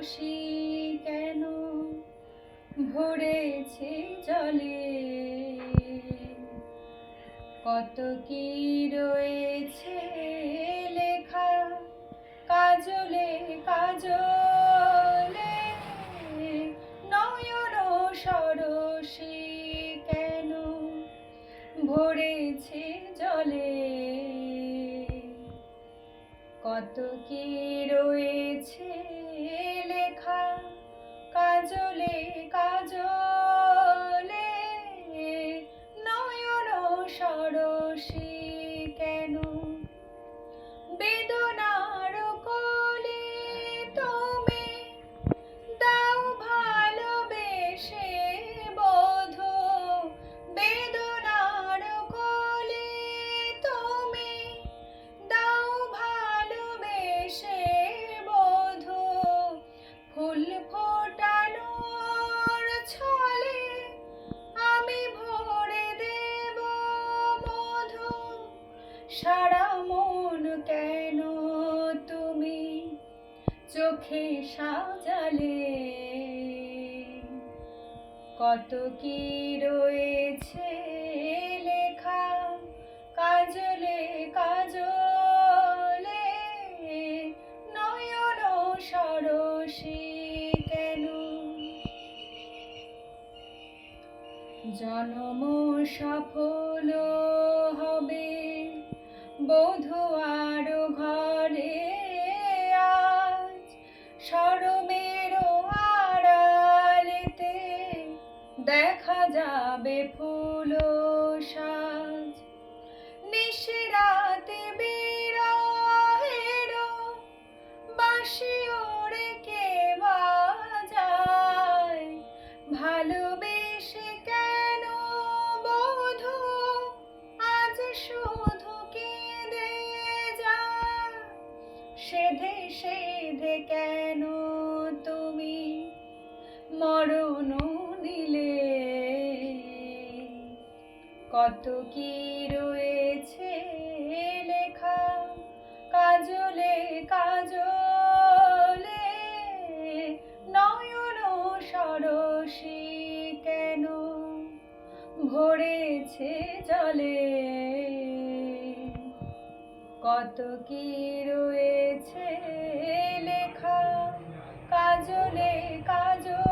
সরসী কেন ভরেছে জলে, কত কি রয়েছে লেখা কাজলে কাজলে, নয়ন সরসী কেন ভরেছে জলে, কত কি রয়েছে লেখা কাজলে কাজলে, নয়ন সরসী কেন বেদনার কোলে তুমি দাও ভালোবেসে বোধ, বেদনার কোলে তুমি দাও ভালোবেসে বোধ, ফুল ফোটানোর ছলে আমি ভরে দেব মধু, সারা মন কেন তুমি চোখে সাজালে, কত কি রয়েছে লেখা কাজলে কাজলে, নয়ন সরসী কেন জনম সফল হবে বধূ আর ঘরে, আজ শরমের আড়ালেতে দেখা যাবে ফুল সাজ, নিশিরাতে বিরহের বাঁশি ওরে কে বাজায়, ভালোবেসে কেন বধূ আজ শুধু কেঁদে যায়, সেধে সেধে কেন তুমি মরণ নিলে, কত কি রয়েছে লেখা কাজলে কাজলে, নয়ন সরসী কেন ভরেছে জলে, কত কি রয়েছে লেখা কাজলে কাজলে।